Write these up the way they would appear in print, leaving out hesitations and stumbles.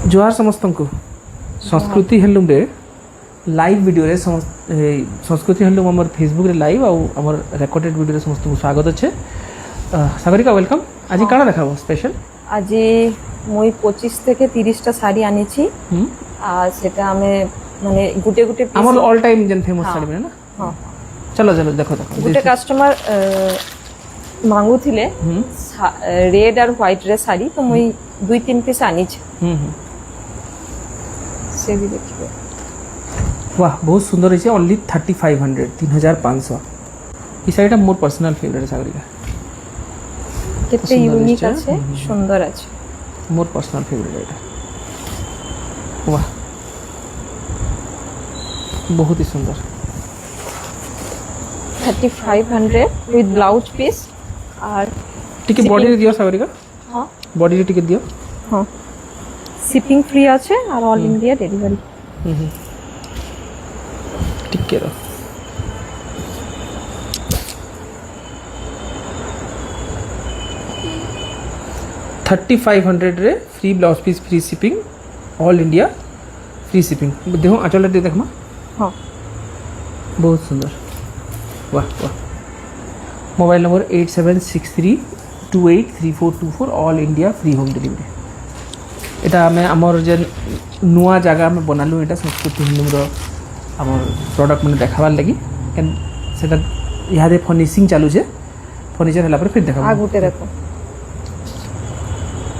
जोहार समस्त को संस्कृति हेलुम रे लाइव वीडियो रे संस्कृति हेलुम हमर फेसबुक रे लाइव आउ हमर रेकॉर्डेड वीडियो रे समस्त को स्वागत अच्छे। सागरिका वेलकम। आज काना देखाबो स्पेशल? आज मुई 25 থেকে 30টা শাড়ি আনিছি আর সেটা আমি মানে গুটে গুটে हमर ऑल टाइम जन फेमस साड़ी में ना। हां चलो चलो देखो देखो গুটে কাস্টমার মাঙ্গুଥିଲେ রেড আর হোয়াইট রে শাড়ি তো মুই 2-3 পিস আনিছি। से भी देखिए। वाह बहुत सुंदर है। ओनली 3500 3500 ये শাড়িটা মোর পার্সোনাল ফেভারিট সাগরিকা। कितने यूनिक আছে সুন্দর আছে मोर पर्सनल फेवरेट এটা। वाह बहुत ही सुंदर 3500 विद ब्लाउज पीस और टिके बॉडी रे दियो सागरिका। हां बॉडी रे टिके दियो। हां शिपिंग फ्री আছে আর অল ইন্ডিয়া ডেলিভারি। टिके रो $3500 रे free blouse piece free shipping all India free shipping. देखो आंचल दे देखमा। हां बहुत सुंदर। वाह वाह। Mobile number 8763283424 all India free home delivery. এটা আমি আমার যে নয়া জায়গা আমি বনালু এটা সংস্কৃতি হিন্দুর আমার প্রোডক্ট মানে দেখাবার লাগি কেন সেটা ইহাদে ফর্নিশিং চালুছে ফর্নিচার হলা পরে ফির দেখাবো। আগুতে দেখো।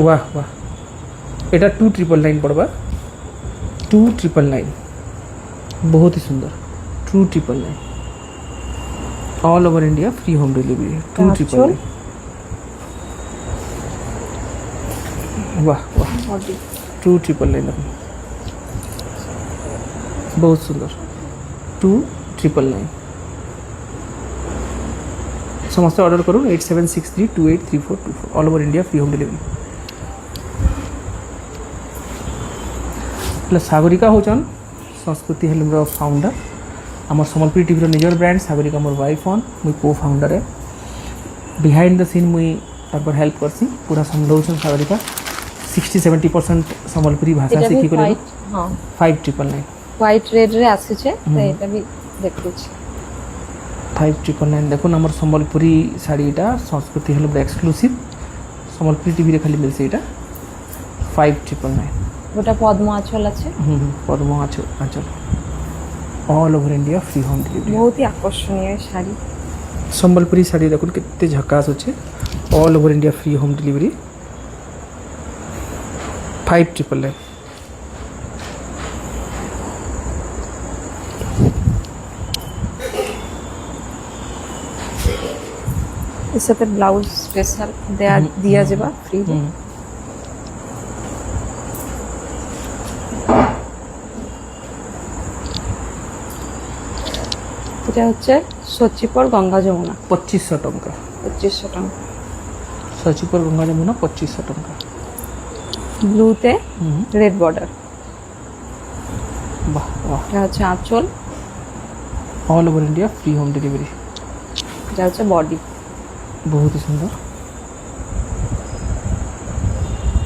वाह वाह। এটা 2999 পড়বা 2999 बहुत ही सुंदर 2999 all over India free home delivery 2999। वाह वाह 2999 बहुत सुंदर 2999 समस्त ऑर्डर करूँ 8763283424 all over India free home delivery. Sagarika होचन संस्कृति हेलुम फाउंडर आमर सम्बलपुरी टीवी निजर ब्रांड सागरिका मोर वाइफ ऑन मुई को फाउंडर है बिहाइंड द सीन मुई तार हेल्प करसी पूरा समझौन सागरिका 60-70% सम्बलपुरी भाषा सीखी कर। हां 5999 হোয়াইট রেড রে আসছে তো এটা भी দেখতেছি 5999 দেখুন আমার সম্বলপুরি শাড়িটা সংস্কৃতি হেলুম এক্সক্লুসিভ সম্বলপুরি টিভি রে খালি মিলছে এটা 5999। ওটা পদ্ম আঁচল আছে। পদ্ম আঁচল আঁচল all over India free home delivery. बहुत ही আকর্ষণীয় শাড়ি সম্বলপুরি শাড়ি দেখুন কেতে ঝকাস আছে all over India free home delivery 5999। এর সাথে ব্লাউজ স্পেশাল দিয়া যাবে ফ্রি। এটা হচ্ছে সচিপুর গঙ্গা যমুনা 2500 টাকা 2500 টাকা। সচিপুর গঙ্গা যমুনা 2500 টাকা ব্লুতে রেড বর্ডার। বাহ বাহ। এটা হচ্ছে আঁচল all over India free home delivery. এটা হচ্ছে বডি बहुत ही सुंदर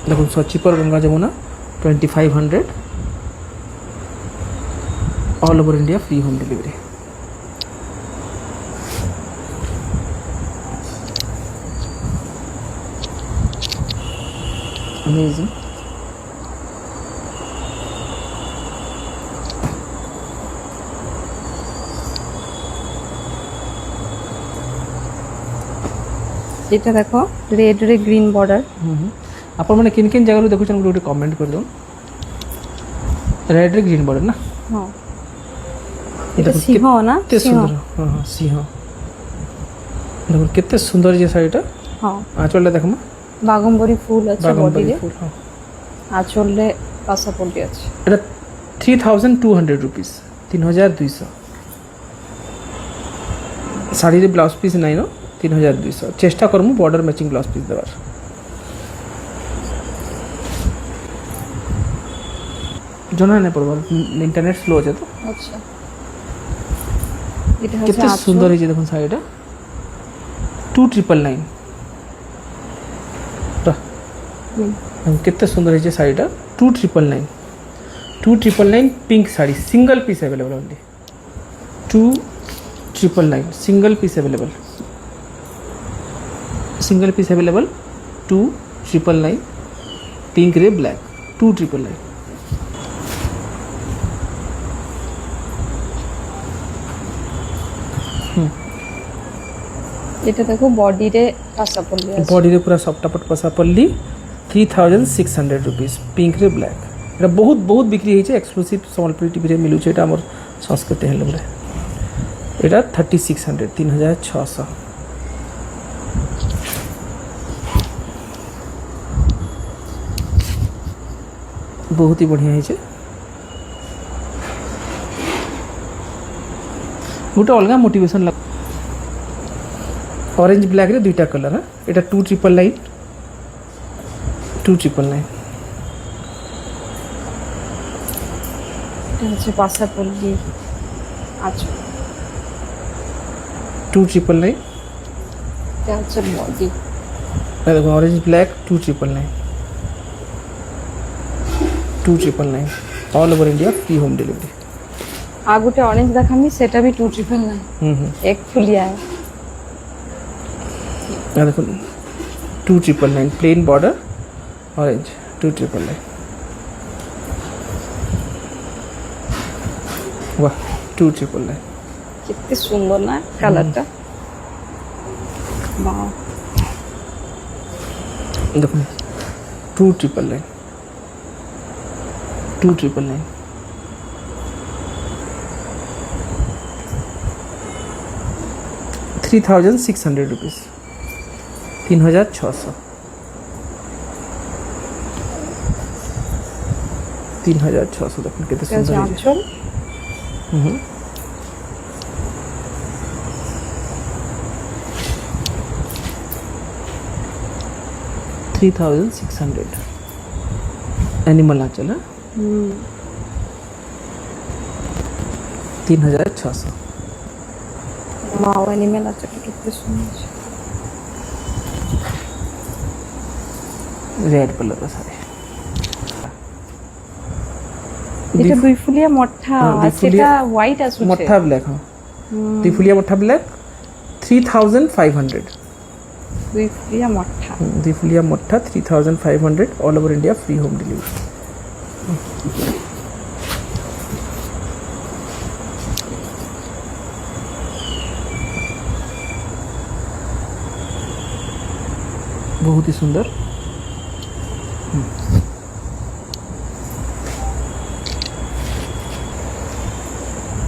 देखुन सचिपुर Ganga Jamuna 2500 all over India free home delivery. Amazing. এটা দেখো রেড রে গ্রিন বর্ডার। आप मैंने किन किन जगह देखुन गोटे कमेंट कर दो रेड रे ग्रीन बॉर्डर ना। हां এটা সিংহ না कितने सुंदर। हां हां सिंह देखो कितने सुंदर ये শাড়িটা। हां आंचलটা দেখো মা বাগম্বরী ফুল আছে বডিতে। ফুল। हां আঁচলে পাসাপল্টি আছে। এটা 3200 रुपीस 3200 শাড়ির ব্লাউজ পিস নাই না 3200 চেষ্টা করমু বর্ডার ম্যাচিং ব্লাউজ পিস দেবার। জনা না পড়বা ইন্টারনেট স্লো আছে তো। আচ্ছা এটা হচ্ছে কিতনা সুন্দর এই যে দেখুন শাড়িটা 2999 कितने सुंदर है sari 2999 2999 pink sari single piece available only 2999 single piece available 2999 pink रे ब्लैक 2999 এটা দেখো বডি রে কাঁচা পল্লি আছে बॉडी रे पूरा सफ्टापट पसा पल्ली 3600 रुपीज पिंक रे ब्लैक এটা बहुत बहुत बिक्री होइছে एक्सक्लूसिव सम्बलपुरी टीवी रे मिलुছে এটা हमर संस्कृति हैंडलूम रे এটা 3600 3600 बहुत ही बढ़िया होइছে गोटे अलग मोटिवेशन लग ऑरेंज ब्लैक रे दुईटा कलर है এটা 2999 2999 এটা হচ্ছে পাশা পল্লি আচ্ছা 2999 এটা হচ্ছে বডি देखो orange black 2999 2999 all over India free home delivery আর গোটে অরেঞ্জ দেখামি সেটা भी 2999 এক ফুলিয়া देखो 2999 प्लेन बॉर्डर ऑरेंज 2999 वाह 2999 কেতে সুন্দর না কালারটা বাহ देखो 2999 2999 3600 रुपीज 3600 3600 দেখুন কত এটা সুন্দর হচ্ছে আঁচল थ्री 3600 एनिमल आंचल है 3600 বাহ অ্যানিমেল আছে কেতে সুন্দর रेड कलर का साड़ी এটা দুই ফুলিয়া মঠা হ্যাঁ, দুই আর সেটা ফুলিয়া- হোয়াইট আছে मट्ठा ब्लैक हाँ दिफुलिया मट्ठा ब्लैक 3500 দুই ফুলিয়া মঠা दिफुलिया मट्ठा 3500 all over India free home delivery बहुत ही सुंदर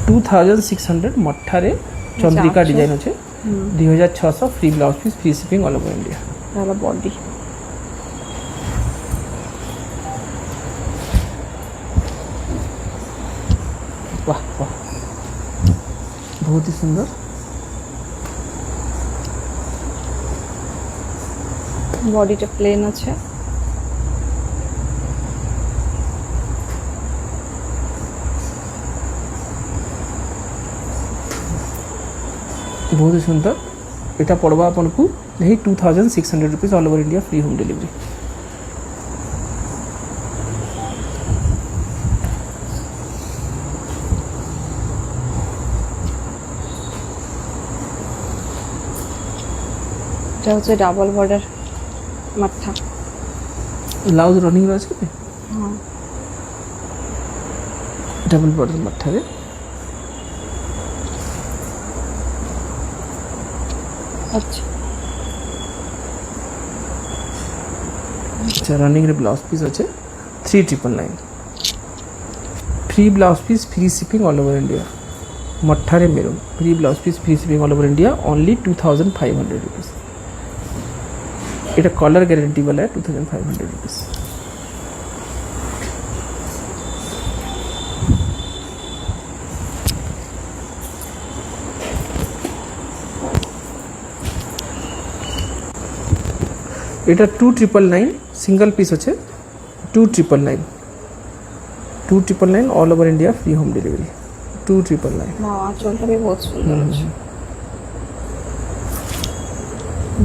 2600 मठारे चंद्रिका अच्छा। डिजाइन अच्छे 2600 free blouse piece free shipping all over India তাহলে বডি वाह वाह बहुत ही सुंदर বডিটা প্লেন আছে बहुत ही सुंदर এটা পড়বা আপনাকু এই 2600 rupees all over India free home delivery এটা হচ্ছে ডাবল বর্ডার মাথা ব্লাউজ রনিং রয়েছে কি হ্যাঁ डबल बॉर्डर मठारे আচ্ছা अच्छा रनिंग रे ब्लाउज पीस अच्छे 3999 free blouse piece free shipping all over India मठारे maroon free blouse piece free shipping all over India only 2500 rupees এটা कलर गारंटी वाला है 2500 रुपीस এটা 2999 সিঙ্গল পিস আছে 2999 all over India free home delivery 2999 না আঁচলটা भी बहुत সুন্দর আছে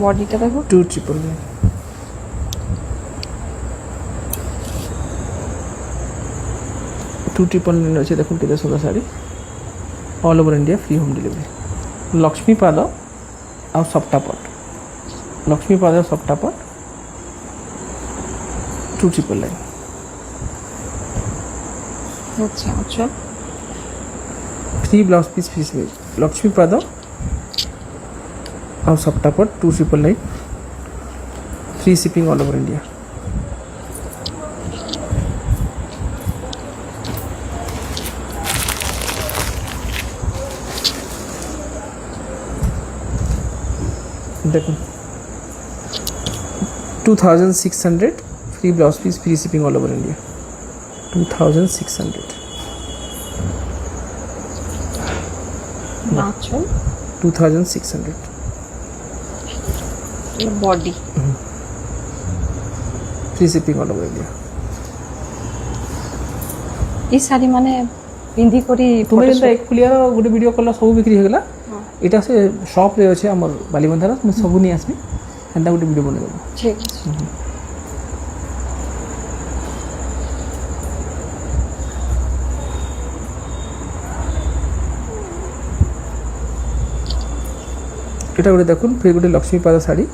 বডিটা দেখো 2999 299 अच्छे देखो केते सुंदर sari all over India free home delivery Lakshmi पाद आ सप्तापट लक्ष्मी पाद सप्तापट 2999 আচ্ছা আচ্ছা फ्री ब्लाउज पीस फ्री सिलाई लक्ष्मी पाद आ सप्तापट 2999 free shipping all over India देखो 2600 free blouse piece free shipping all over India 2600 আচ্ছা 2600 body free shipping all over India এই শাড়ি মানে পিন্ধি করি तुम्हें जेनता एक फुलिया गोटे वीडियो कला सब बिक्री हो गला एटा से शॉप रे अछि हमर बालीबंधार मैं सब नहीं आसबी एंता गोटे वीडियो बने देबो ঠিক আছে এটা গোটে দেখুন ফির গোটে লক্ষ্মী পাদ শাড়ি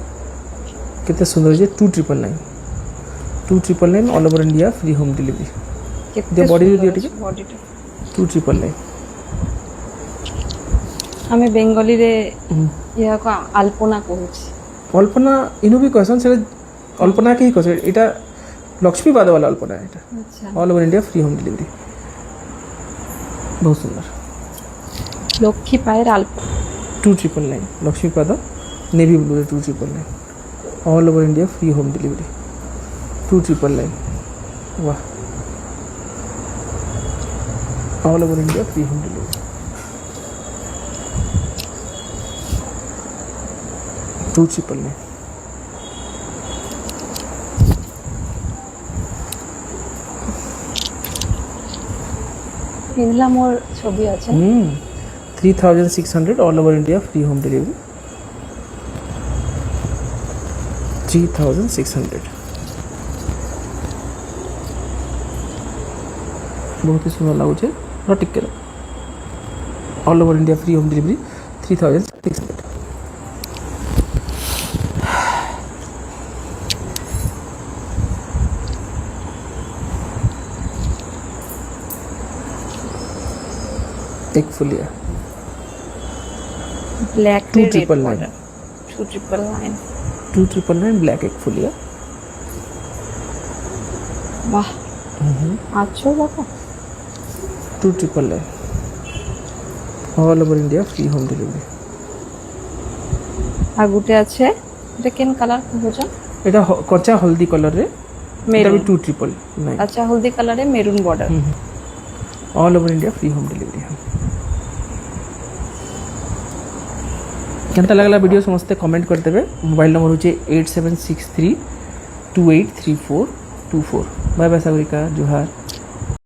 কেতে সুন্দর যে 2999 2999 all over India free home delivery কেতে body দিও টিকে বডিটা 2999 আমি বেঙ্গলি রে ইয়াকো আলপনা কହୁছি अल्पना इनु भी कहसन से अल्पना के ही कहसन एटा लक्ष्मी पाद वाला अल्पना है एटा আচ্ছা all over India free home delivery बहुत सुंदर লক্ষ্মী পায়ের আলপনা 2999 लक्ष्मी पाद नेवी ब्लू रे 2999 all over India free home delivery 2999 वाह all over India free home delivery 2999 পিছলা মোর ছবি আছে 3600 all over India free home delivery 3600 बहुत ही सुंदर लगुचे टिके all over India free home delivery 3600 एक फुलिया ব্ল্যাক 2999 2999 2999 ब्लैक एक फुलिया বাহ আচ্ছা বাবা 2999 all over India free home delivery আর গুটে আছে এটা কেন কালার কହୁଛ এটা কচা হলদি কলর রে এটা মেরুন भी 2999 আচ্ছা হলদি কালারে maroon border all over India free home delivery केनता लगला वीडियो समस्ते कमेंट कर देबे मोबाइल नंबर होचे 8763283424 बाय बाय सागरिका जोहार।